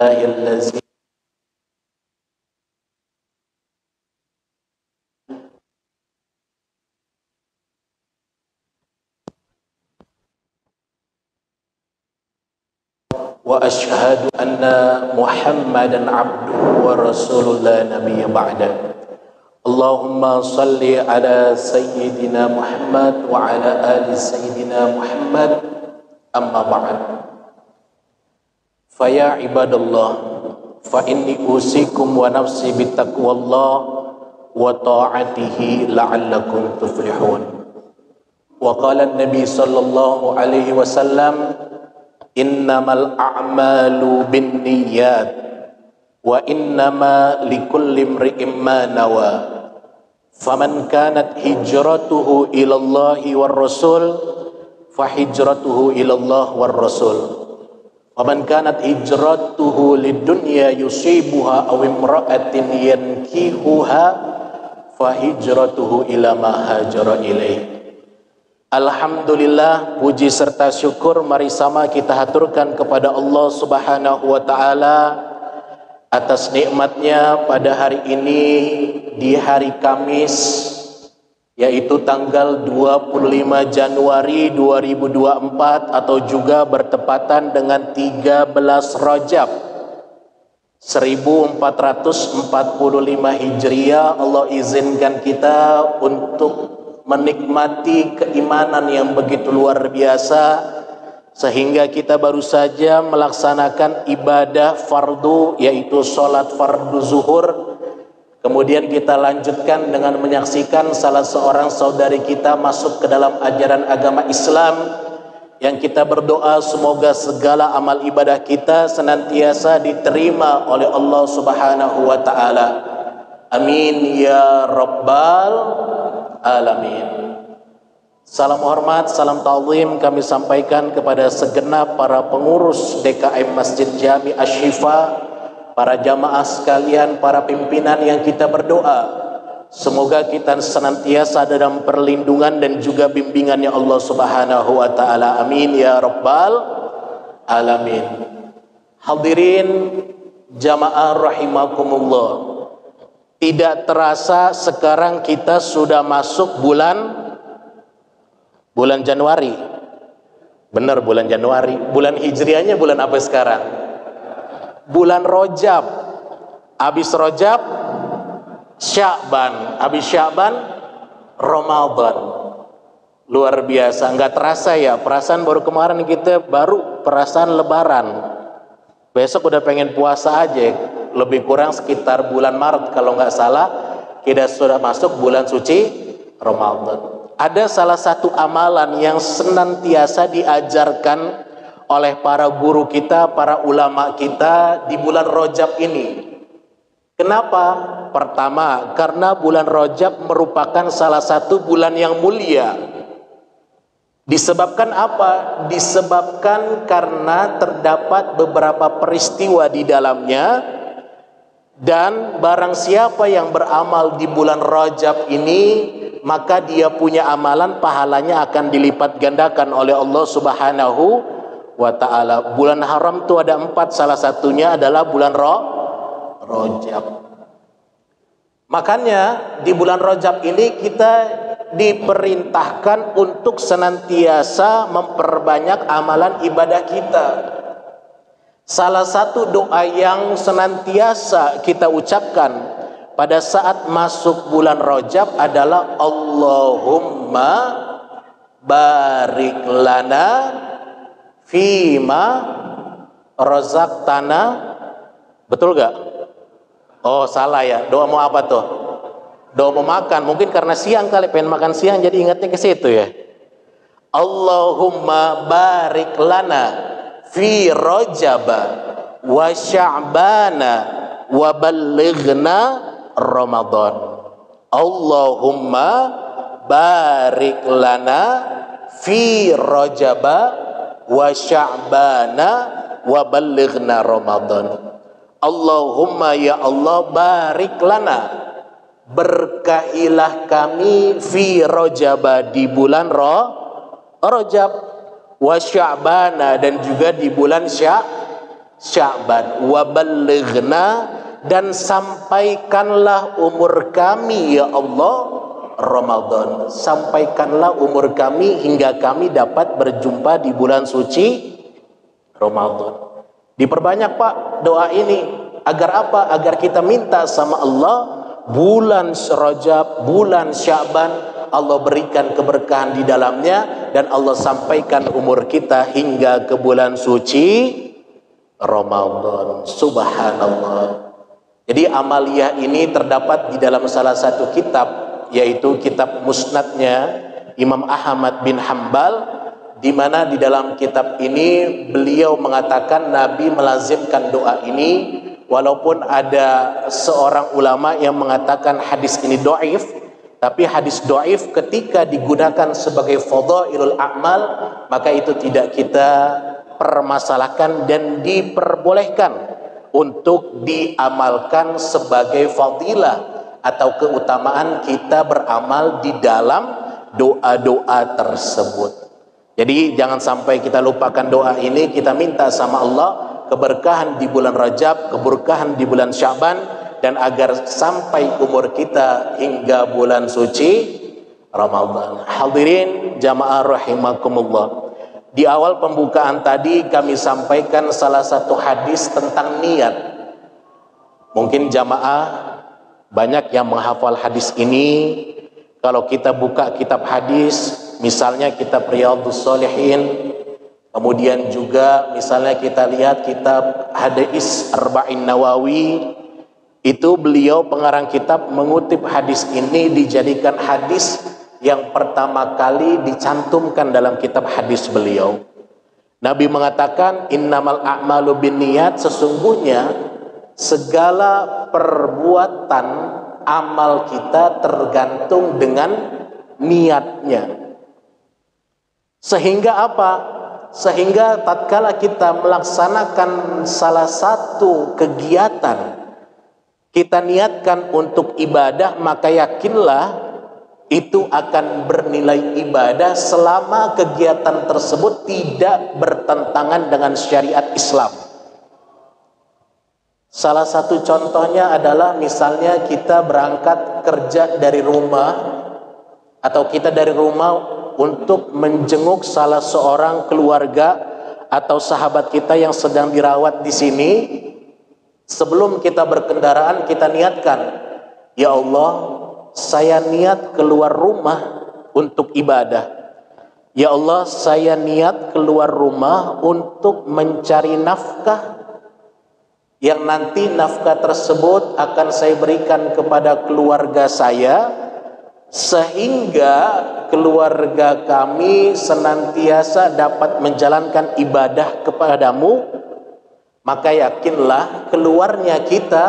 Allazi wa ashhadu anna Muhammadan abduhu wa rasulullah la nabiyya ba'da. Allahumma salli ala sayyidina Muhammad wa ala ali sayyidina Muhammad, amma ba'd. Faya ibadallah, fa inni usikum wa nafsi bittaqwallah wa ta'atihi la'allakum tuflihun. Wa qala an-nabi sallallahu alaihi wasallam, innamal a'malu binniyat wa innama likulli imri'in ma nawa. Faman kanat hijratuhu ila Allahi war rasul fa hijratuhu ila Allah war rasul. Waman kanat hijratuhu lidunya yusibuha aw imra'atin yankihuha fa hijratuhu ila ma hajara ilaih. Alhamdulillah, puji serta syukur mari sama kita haturkan kepada Allah Subhanahu wa taala atas nikmatnya pada hari ini di hari Kamis, yaitu tanggal 25 Januari 2024 atau juga bertepatan dengan 13 Rajab 1445 Hijriah. Allah izinkan kita untuk menikmati keimanan yang begitu luar biasa, sehingga kita baru saja melaksanakan ibadah fardu, yaitu sholat fardu zuhur. Kemudian kita lanjutkan dengan menyaksikan salah seorang saudari kita masuk ke dalam ajaran agama Islam, yang kita berdoa semoga segala amal ibadah kita senantiasa diterima oleh Allah Subhanahu wa taala. Amin ya rabbal alamin. Salam hormat, salam ta'zim kami sampaikan kepada segenap para pengurus DKM Masjid Jami Asy-Syifa, para jamaah sekalian, para pimpinan yang kita berdoa semoga kita senantiasa dalam perlindungan dan juga bimbingannya Allah Subhanahu wa taala. Amin ya rabbal alamin. Hadirin jamaah rahimakumullah, tidak terasa sekarang kita sudah masuk bulan Januari. Benar, bulan Januari. Bulan hijriahnya bulan apa sekarang? Bulan Rajab. Habis Rajab Sya'ban, habis Sya'ban Ramadan. Luar biasa, nggak terasa ya. Perasaan baru kemarin kita baru perasaan lebaran. Besok udah pengen puasa aja. Lebih kurang sekitar bulan Maret kalau nggak salah kita sudah masuk bulan suci Ramadan. Ada salah satu amalan yang senantiasa diajarkan oleh para guru kita, para ulama kita di bulan Rajab ini. Kenapa? Pertama, karena bulan Rajab merupakan salah satu bulan yang mulia. Disebabkan apa? Disebabkan karena terdapat beberapa peristiwa di dalamnya. Dan barang siapa yang beramal di bulan Rajab ini, maka dia punya amalan, pahalanya akan dilipat gandakan oleh Allah Subhanahu wa ta'ala. Bulan haram itu ada 4, salah satunya adalah bulan Rajab. Makanya di bulan Rajab ini kita diperintahkan untuk senantiasa memperbanyak amalan ibadah kita. Salah satu doa yang senantiasa kita ucapkan pada saat masuk bulan Rajab adalah Allahumma barik lana fima razaqtana. Betul gak? Oh salah ya, doa mau apa tuh? Doa mau makan, mungkin karena siang kali pengen makan siang jadi ingatnya ke situ ya. Allahumma barik lana fi Rajaba wa Sya'bana wa ballighna Ramadan. Allahumma barik lana fi Rajaba wa sya'bana wa ballighna Ramadan. Allahumma ya Allah barik lana, berkahilah kami fi Rajab, di bulan Rajab, wa sya'bana, dan juga di bulan Sya'ban, wa ballighna, dan sampaikanlah umur kami ya Allah Ramadan, sampaikanlah umur kami hingga kami dapat berjumpa di bulan suci Ramadan. Diperbanyak Pak doa ini, agar apa? Agar kita minta sama Allah bulan Rajab, bulan Sya'ban, Allah berikan keberkahan di dalamnya, dan Allah sampaikan umur kita hingga ke bulan suci Ramadan. Subhanallah. Jadi amaliyah ini terdapat di dalam salah satu kitab, yaitu kitab musnadnya Imam Ahmad bin Hanbal, di mana di dalam kitab ini beliau mengatakan Nabi melazimkan doa ini, walaupun ada seorang ulama yang mengatakan hadis ini dhaif, tapi hadis dhaif ketika digunakan sebagai fadhailul a'mal, maka itu tidak kita permasalahkan dan diperbolehkan untuk diamalkan sebagai fadilah atau keutamaan kita beramal di dalam doa-doa tersebut. Jadi jangan sampai kita lupakan doa ini, kita minta sama Allah keberkahan di bulan Rajab, keberkahan di bulan Sya'ban, dan agar sampai umur kita hingga bulan suci Ramadan. Hadirin jamaah rahimakumullah. Di awal pembukaan tadi kami sampaikan salah satu hadis tentang niat. Mungkin jamaah banyak yang menghafal hadis ini. Kalau kita buka kitab hadis, misalnya kitab Riyadhus Shalihin, kemudian juga misalnya kita lihat kitab Hadis Arba'in Nawawi, itu beliau pengarang kitab mengutip hadis ini dijadikan hadis yang pertama kali dicantumkan dalam kitab hadis beliau. Nabi mengatakan innamal a'malu binniyat, sesungguhnya segala perbuatan amal kita tergantung dengan niatnya. Sehingga apa? Sehingga tatkala kita melaksanakan salah satu kegiatan, kita niatkan untuk ibadah, maka yakinlah itu akan bernilai ibadah selama kegiatan tersebut tidak bertentangan dengan syariat Islam. Salah satu contohnya adalah misalnya kita berangkat kerja dari rumah, atau kita dari rumah untuk menjenguk salah seorang keluarga atau sahabat kita yang sedang dirawat di sini. Sebelum kita berkendaraan, kita niatkan, ya Allah, saya niat keluar rumah untuk ibadah. Ya Allah, saya niat keluar rumah untuk mencari nafkah, yang nanti nafkah tersebut akan saya berikan kepada keluarga saya, sehingga keluarga kami senantiasa dapat menjalankan ibadah kepadamu. Maka yakinlah keluarnya kita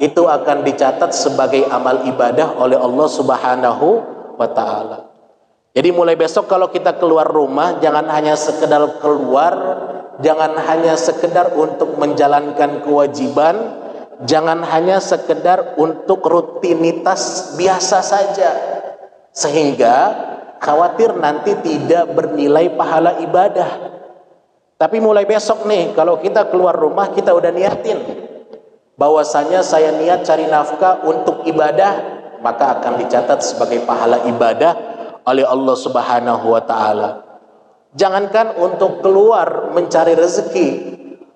itu akan dicatat sebagai amal ibadah oleh Allah Subhanahu wa ta'ala. Jadi mulai besok kalau kita keluar rumah, jangan hanya sekedar keluar, jangan hanya sekedar untuk menjalankan kewajiban, jangan hanya sekedar untuk rutinitas biasa saja, sehingga khawatir nanti tidak bernilai pahala ibadah. Tapi mulai besok nih, kalau kita keluar rumah, kita udah niatin bahwasanya saya niat cari nafkah untuk ibadah, maka akan dicatat sebagai pahala ibadah oleh Allah Subhanahu wa ta'ala. Jangankan untuk keluar mencari rezeki,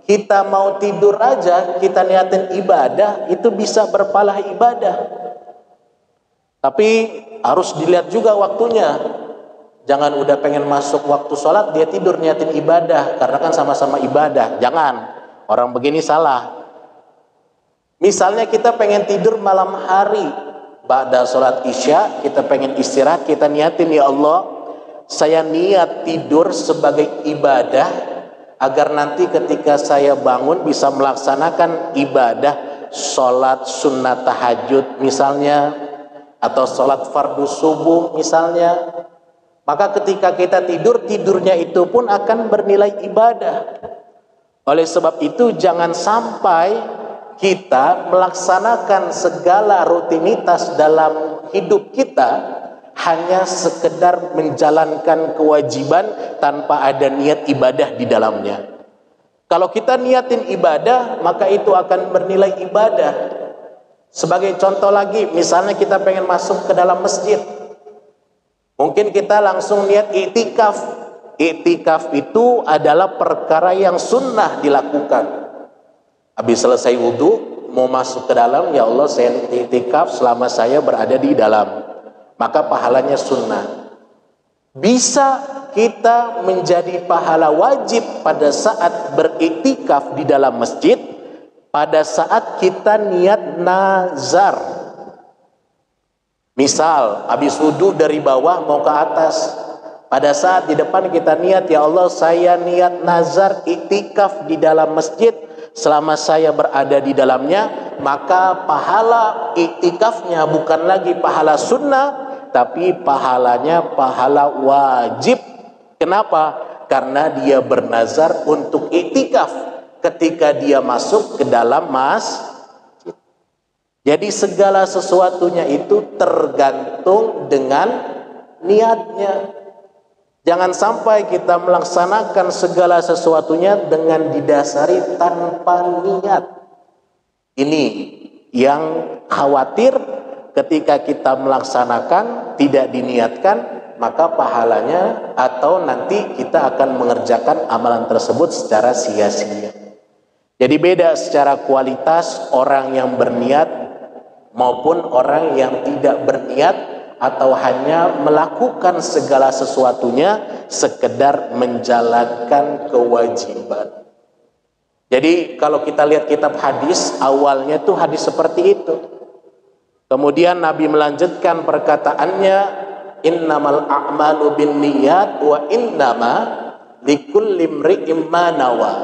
kita mau tidur aja, kita niatin ibadah, itu bisa berpahala ibadah. Tapi harus dilihat juga waktunya. Jangan udah pengen masuk waktu sholat, dia tidur niatin ibadah, karena kan sama-sama ibadah. Jangan, orang begini salah. Misalnya kita pengen tidur malam hari, ba'da sholat isya, kita pengen istirahat, kita niatin, ya Allah, saya niat tidur sebagai ibadah, agar nanti ketika saya bangun bisa melaksanakan ibadah, sholat sunnah tahajud misalnya, atau sholat fardu subuh misalnya. Maka ketika kita tidur, tidurnya itu pun akan bernilai ibadah. Oleh sebab itu jangan sampai kita melaksanakan segala rutinitas dalam hidup kita hanya sekedar menjalankan kewajiban tanpa ada niat ibadah di dalamnya. Kalau kita niatin ibadah, maka itu akan bernilai ibadah. Sebagai contoh lagi, misalnya kita pengen masuk ke dalam masjid. Mungkin kita langsung niat i'tikaf. I'tikaf itu adalah perkara yang sunnah dilakukan. Habis selesai wudu, mau masuk ke dalam, ya Allah saya i'tikaf selama saya berada di dalam. Maka pahalanya sunnah. Bisa kita menjadi pahala wajib pada saat beriktikaf di dalam masjid, pada saat kita niat nazar. Misal, habis wudu dari bawah mau ke atas. Pada saat di depan kita niat, ya Allah saya niat nazar iktikaf di dalam masjid selama saya berada di dalamnya, maka pahala iktikafnya bukan lagi pahala sunnah, tapi pahalanya pahala wajib. Kenapa? Karena dia bernazar untuk iktikaf ketika dia masuk ke dalam masjid. Jadi segala sesuatunya itu tergantung dengan niatnya. Jangan sampai kita melaksanakan segala sesuatunya dengan didasari tanpa niat. Ini yang khawatir ketika kita melaksanakan tidak diniatkan, maka pahalanya atau nanti kita akan mengerjakan amalan tersebut secara sia-sia. Jadi beda secara kualitas orang yang berniat maupun orang yang tidak berniat atau hanya melakukan segala sesuatunya sekedar menjalankan kewajiban. Jadi kalau kita lihat kitab hadis, awalnya tuh hadis seperti itu. Kemudian Nabi melanjutkan perkataannya, innamal a'malu binniyat wa innama likulli imri'in ma nawa.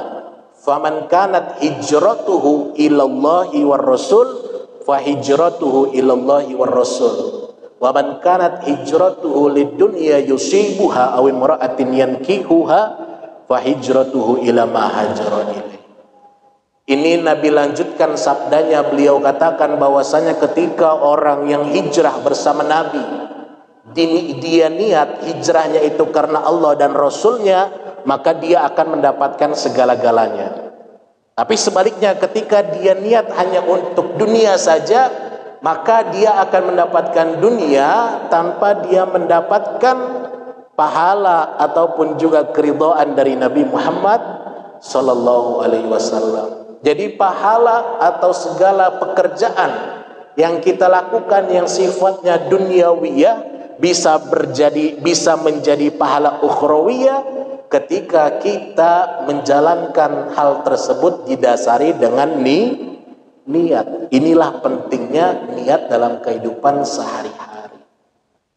Faman kanat hijratuhu ilallahi war rasul fa hijratuhu ilallahi war rasul. Wa man kanat hijratuhu lidunya yusibuha aw imra'atin yankihuha fa hijratuhu ila ma hajara ilaih. Ini Nabi lanjutkan sabdanya, beliau katakan bahwasanya ketika orang yang hijrah bersama Nabi, dia niat hijrahnya itu karena Allah dan Rasulnya, maka dia akan mendapatkan segala-galanya. Tapi sebaliknya ketika dia niat hanya untuk dunia saja, maka dia akan mendapatkan dunia tanpa dia mendapatkan pahala ataupun juga keridhaan dari Nabi Muhammad sallallahu alaihi wasallam. Jadi pahala atau segala pekerjaan yang kita lakukan yang sifatnya duniawiyah bisa menjadi pahala ukhrawiyah ketika kita menjalankan hal tersebut didasari dengan niat. Inilah pentingnya niat dalam kehidupan sehari-hari.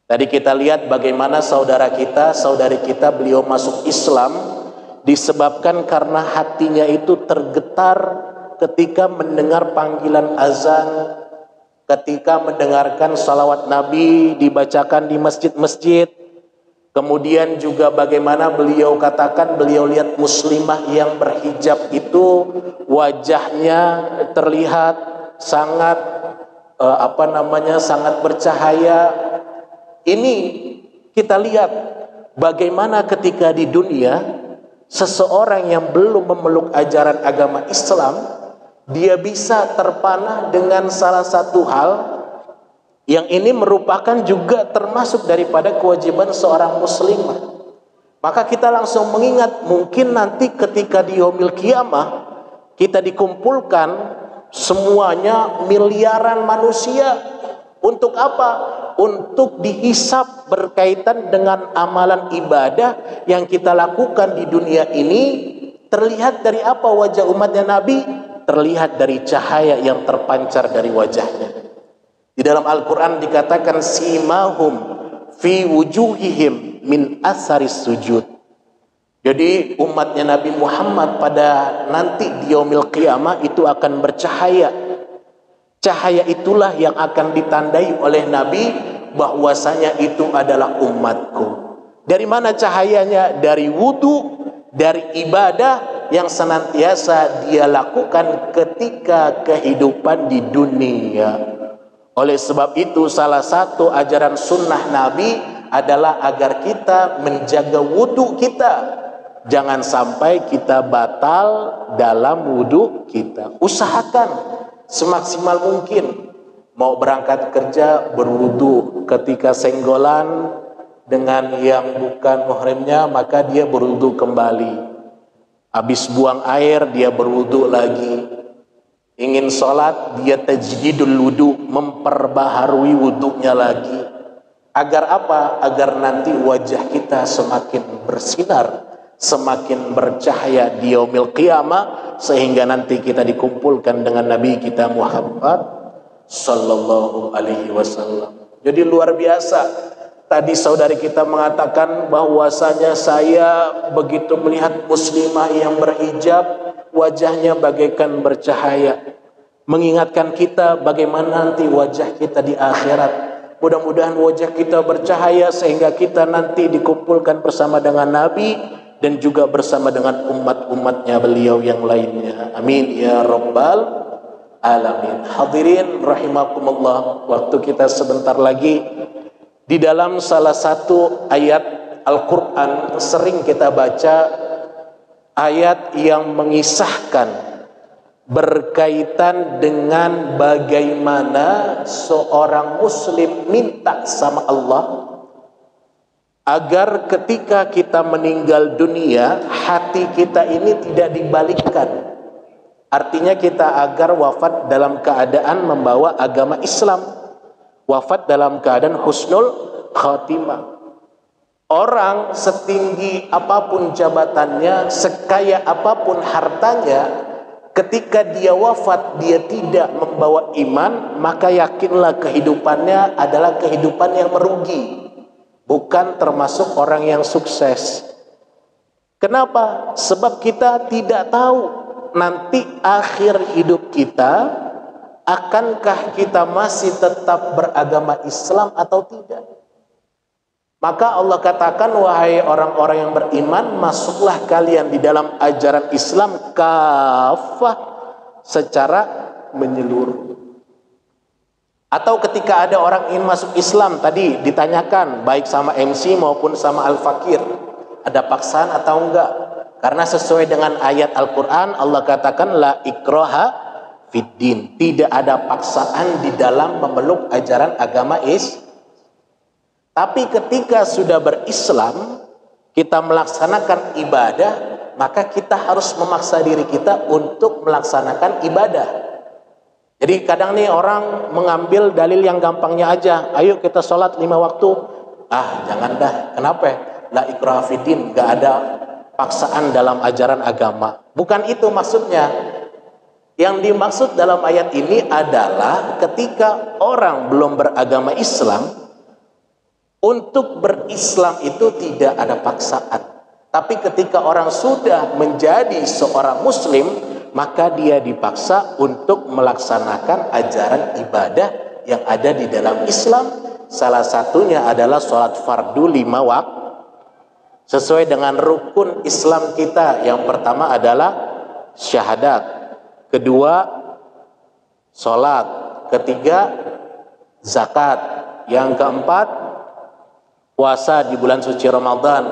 Tadi kita lihat bagaimana saudari kita beliau masuk Islam disebabkan karena hatinya itu tergetar ketika mendengar panggilan azan, ketika mendengarkan salawat Nabi dibacakan di masjid-masjid. Kemudian juga bagaimana beliau katakan, beliau lihat muslimah yang berhijab itu wajahnya terlihat sangat sangat bercahaya. Ini kita lihat bagaimana ketika di dunia seseorang yang belum memeluk ajaran agama Islam, dia bisa terpanah dengan salah satu hal yang ini merupakan juga termasuk daripada kewajiban seorang muslimah. Maka kita langsung mengingat, mungkin nanti ketika di yaumil qiyamah kita dikumpulkan semuanya miliaran manusia. Untuk apa? Untuk dihisab berkaitan dengan amalan ibadah yang kita lakukan di dunia ini. Terlihat dari apa wajah umatnya Nabi? Terlihat dari cahaya yang terpancar dari wajahnya. Di dalam Al-Quran dikatakan simahum fi wujuhihim min asaris sujud. Jadi umatnya Nabi Muhammad pada nanti di yaumil qiyamah itu akan bercahaya. Cahaya itulah yang akan ditandai oleh Nabi bahwasanya itu adalah umatku. Dari mana cahayanya? Dari wudu, dari ibadah yang senantiasa dia lakukan ketika kehidupan di dunia. Oleh sebab itu salah satu ajaran sunnah Nabi adalah agar kita menjaga wudu kita. Jangan sampai kita batal dalam wudu kita. Usahakan semaksimal mungkin. Mau berangkat kerja berwudu, ketika senggolan dengan yang bukan muhrimnya maka dia berwudu kembali. Habis buang air dia berwudu lagi. Ingin sholat dia tajdidul wudu, memperbaharui wudunya lagi. Agar apa? Agar nanti wajah kita semakin bersinar, semakin bercahaya di yaumil qiyamah, sehingga nanti kita dikumpulkan dengan Nabi kita Muhammad sallallahu alaihi wasallam. Jadi luar biasa. Tadi saudari kita mengatakan bahwasanya saya begitu melihat muslimah yang berhijab, wajahnya bagaikan bercahaya, mengingatkan kita bagaimana nanti wajah kita di akhirat. Mudah-mudahan wajah kita bercahaya sehingga kita nanti dikumpulkan bersama dengan Nabi dan juga bersama dengan umat-umatnya beliau yang lainnya. Amin ya rabbal alamin. Hadirin rahimakumullah, waktu kita sebentar lagi. Di dalam salah satu ayat Al-Quran sering kita baca ayat yang mengisahkan berkaitan dengan bagaimana seorang muslim minta sama Allah agar ketika kita meninggal dunia hati kita ini tidak dibalikkan. Artinya kita agar wafat dalam keadaan membawa agama Islam, wafat dalam keadaan husnul khatimah. Orang setinggi apapun jabatannya, sekaya apapun hartanya, ketika dia wafat dia tidak membawa iman, maka yakinlah kehidupannya adalah kehidupan yang merugi, bukan termasuk orang yang sukses. Kenapa? Sebab kita tidak tahu nanti akhir hidup kita, akankah kita masih tetap beragama Islam atau tidak. Maka Allah katakan, wahai orang-orang yang beriman, masuklah kalian di dalam ajaran Islam kafah, secara menyeluruh. Atau ketika ada orang ingin masuk Islam, tadi ditanyakan baik sama MC maupun sama Al-Fakir, ada paksaan atau enggak? Karena sesuai dengan ayat Al-Quran, Allah katakan la ikraha fiddin, tidak ada paksaan di dalam memeluk ajaran agama Islam. Tapi ketika sudah berislam, kita melaksanakan ibadah, maka kita harus memaksa diri kita untuk melaksanakan ibadah. Jadi kadang nih orang mengambil dalil yang gampangnya aja, ayo kita sholat 5 waktu. Jangan dah, kenapa? La ikraha fiddin, gak ada paksaan dalam ajaran agama. Bukan itu maksudnya. Yang dimaksud dalam ayat ini adalah ketika orang belum beragama Islam, untuk berislam itu tidak ada paksaan. Tapi ketika orang sudah menjadi seorang muslim, maka dia dipaksa untuk melaksanakan ajaran ibadah yang ada di dalam Islam. Salah satunya adalah sholat fardu 5 waktu. Sesuai dengan rukun Islam kita, yang pertama adalah syahadat, kedua sholat, ketiga zakat, yang keempat puasa di bulan suci Ramadan,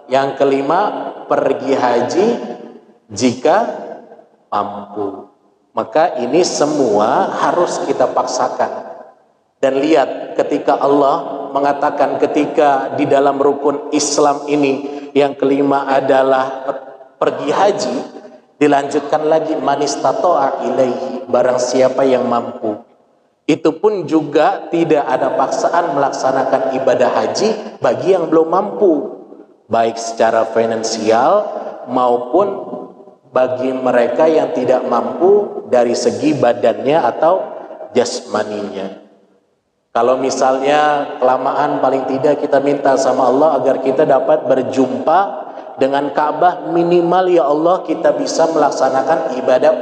yang kelima pergi haji jika mampu. Maka ini semua harus kita paksakan. Dan lihat ketika Allah mengatakan ketika di dalam rukun Islam ini yang kelima adalah pergi haji, dilanjutkan lagi manistata'a ilaihi, barang siapa yang mampu. Itu pun juga tidak ada paksaan melaksanakan ibadah haji bagi yang belum mampu, baik secara finansial maupun bagi mereka yang tidak mampu dari segi badannya atau jasmaninya. Kalau misalnya kelamaan, paling tidak kita minta sama Allah agar kita dapat berjumpa dengan Ka'bah, minimal ya Allah kita bisa melaksanakan ibadah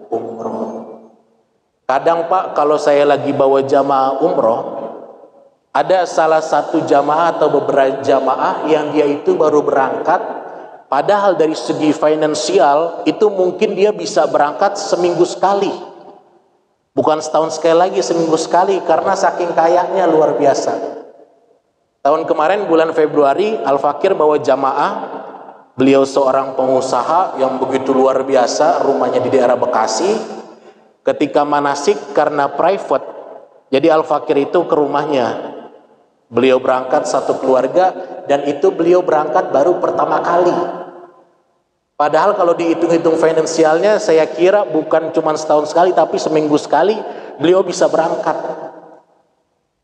umroh. Kadang Pak, kalau saya lagi bawa jamaah umroh, Ada salah satu jamaah atau beberapa jamaah yang dia itu baru berangkat, padahal dari segi finansial itu mungkin dia bisa berangkat seminggu sekali, bukan setahun sekali lagi, seminggu sekali, karena saking kayanya luar biasa. Tahun kemarin bulan Februari, Al-Fakir bawa jamaah, beliau seorang pengusaha yang begitu luar biasa, rumahnya di daerah Bekasi. Ketika manasik karena private, jadi Al-Fakir itu ke rumahnya. Beliau berangkat satu keluarga, dan itu beliau berangkat baru pertama kali. Padahal kalau dihitung-hitung finansialnya, saya kira bukan cuma setahun sekali, tapi seminggu sekali beliau bisa berangkat.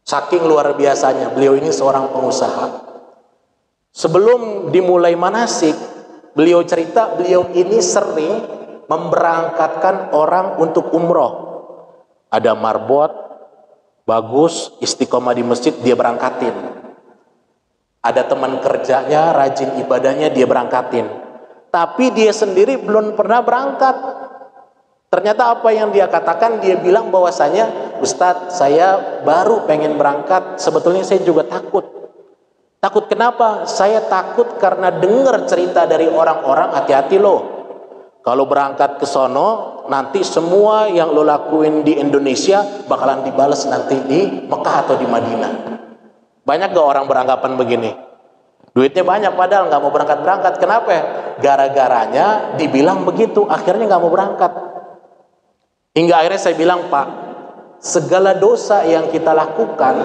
Saking luar biasanya, beliau ini seorang pengusaha. Sebelum dimulai manasik, beliau cerita, beliau ini sering memberangkatkan orang untuk umroh. Ada marbot bagus, istiqomah di masjid, dia berangkatin. Ada teman kerjanya rajin ibadahnya, dia berangkatin. Tapi dia sendiri belum pernah berangkat. Ternyata apa yang dia katakan, dia bilang bahwasanya, Ustadz, saya baru pengen berangkat, sebetulnya saya juga takut. Takut kenapa? Saya takut karena dengar cerita dari orang-orang, hati-hati loh. Kalau berangkat ke sono, nanti semua yang lo lakuin di Indonesia bakalan dibalas nanti di Mekah atau di Madinah. Banyak gak orang beranggapan begini? Duitnya banyak padahal gak mau berangkat-berangkat. Kenapa? Gara-garanya dibilang begitu, akhirnya gak mau berangkat. Hingga akhirnya saya bilang, Pak, segala dosa yang kita lakukan,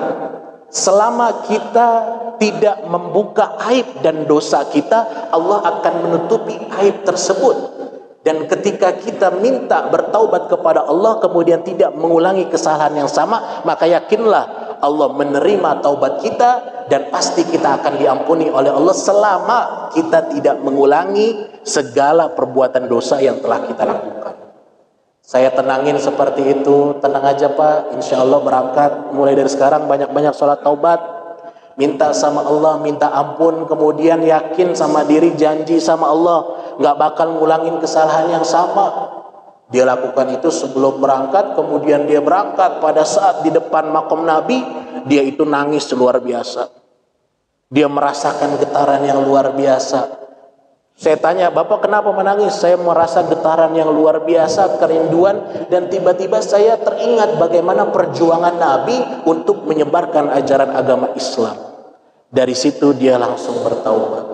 selama kita tidak membuka aib dan dosa kita, Allah akan menutupi aib tersebut. Dan ketika kita minta bertaubat kepada Allah, kemudian tidak mengulangi kesalahan yang sama, maka yakinlah Allah menerima taubat kita, dan pasti kita akan diampuni oleh Allah selama kita tidak mengulangi segala perbuatan dosa yang telah kita lakukan. Saya tenangin seperti itu, tenang aja Pak, insya Allah berangkat mulai dari sekarang, banyak-banyak sholat taubat, minta sama Allah, minta ampun, kemudian yakin sama diri, janji sama Allah nggak bakal ngulangin kesalahan yang sama. Dia lakukan itu sebelum berangkat, kemudian dia berangkat. Pada saat di depan makom Nabi, dia itu nangis luar biasa. Dia merasakan getaran yang luar biasa. Saya tanya, Bapak kenapa menangis? Saya merasa getaran yang luar biasa, kerinduan, dan tiba-tiba saya teringat bagaimana perjuangan Nabi untuk menyebarkan ajaran agama Islam. Dari situ dia langsung bertaubat.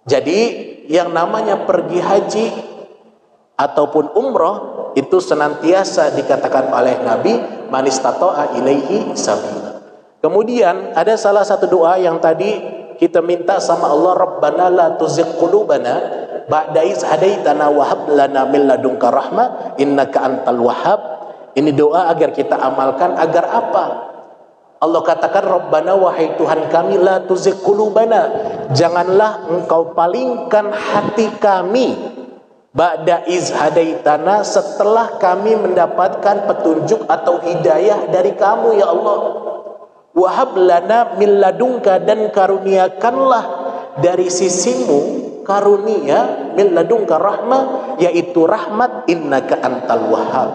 Jadi yang namanya pergi haji ataupun umroh itu senantiasa dikatakan oleh Nabi, man istata'a ilaihi sabila. Kemudian ada salah satu doa yang tadi kita minta sama Allah, Rabbana la tuzigh qulubana ba'da iz hadaitana wa hab lana min ladunka rahmah innaka antal wahhab. Ini doa agar kita amalkan, agar apa? Allah katakan, Rabbana, wahai Tuhan kami, la tuzigh qulubana, janganlah engkau palingkan hati kami, ba'da iz hadaitana, setelah kami mendapatkan petunjuk atau hidayah dari kamu ya Allah. Wahab lana min ladunka, dan karuniakanlah dari sisimu karunia, min ladunka rahmah, yaitu rahmat, innaka antal wahhab,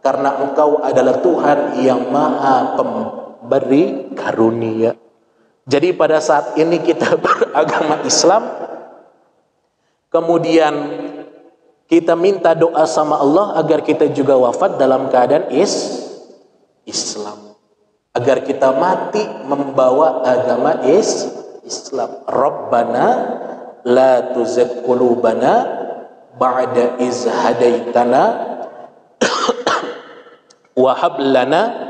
karena engkau adalah Tuhan yang maha beri karunia. Jadi pada saat ini kita beragama Islam, kemudian kita minta doa sama Allah agar kita juga wafat dalam keadaan Islam, agar kita mati membawa agama Islam. Rabbana la tuzigh qulubana ba'da iz hadaitana wa hab lana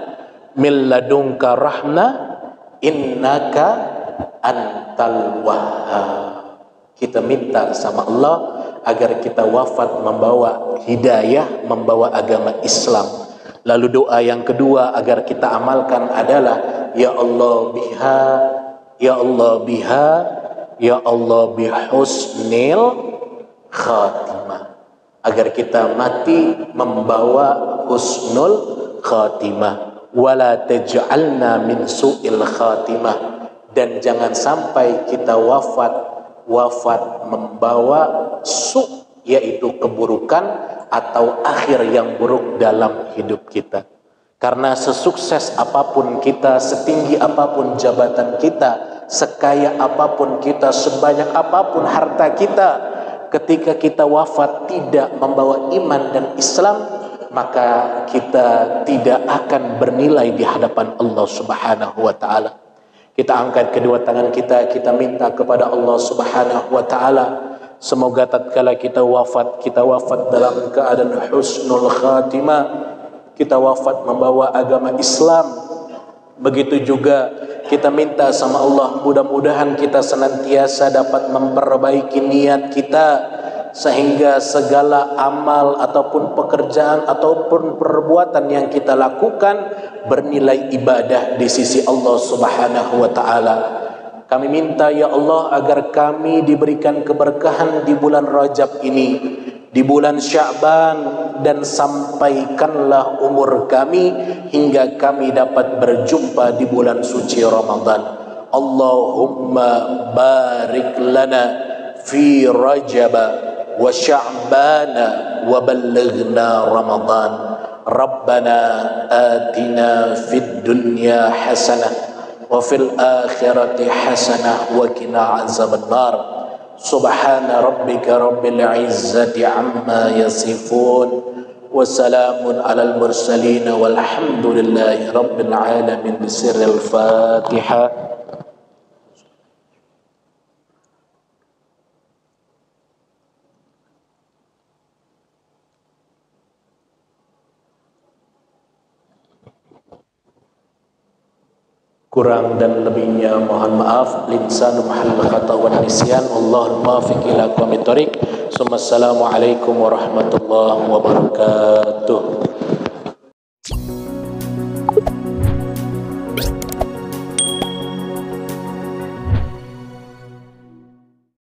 min ladunka rahmah innaka antal wahhab. Kita minta sama Allah agar kita wafat membawa hidayah, membawa agama Islam. Lalu doa yang kedua agar kita amalkan adalah, ya Allah biha, ya Allah biha, ya Allah bihusnil khatimah, agar kita mati membawa husnul khatimah. Wala taj'alna min su'il khatimah, dan jangan sampai kita wafat membawa su', yaitu keburukan atau akhir yang buruk dalam hidup kita. Karena sesukses apapun kita, setinggi apapun jabatan kita, sekaya apapun kita, sebanyak apapun harta kita, ketika kita wafat tidak membawa iman dan Islam, maka kita tidak akan bernilai di hadapan Allah Subhanahu wa taala. Kita angkat kedua tangan kita, kita minta kepada Allah Subhanahu wa taala, semoga tatkala kita wafat dalam keadaan husnul khatimah, kita wafat membawa agama Islam. Begitu juga kita minta sama Allah, mudah-mudahan kita senantiasa dapat memperbaiki niat kita, sehingga segala amal ataupun pekerjaan ataupun perbuatan yang kita lakukan bernilai ibadah di sisi Allah Subhanahu wa taala. Kami minta ya Allah agar kami diberikan keberkahan di bulan Rajab ini, di bulan Sya'ban, dan sampaikanlah umur kami hingga kami dapat berjumpa di bulan suci Ramadan. Allahumma barik lana fi Rajab wa Sya'ban wa ballighna Ramadan. Rabbana atina fid dunya hasanah wa fil akhirati hasanah wa qina azabannar. Subhana rabbika rabbil izzati amma yasifun wa salamun alal mursalin walhamdulillahi rabbil alamin. Bisirril Fatihah. Kurang dan lebihnya mohon maaf. Linsanu mahal khata wa nisyan. Allahul muwaffiq ila aqwamit thoriq. Assalamualaikum warahmatullahi wabarakatuh.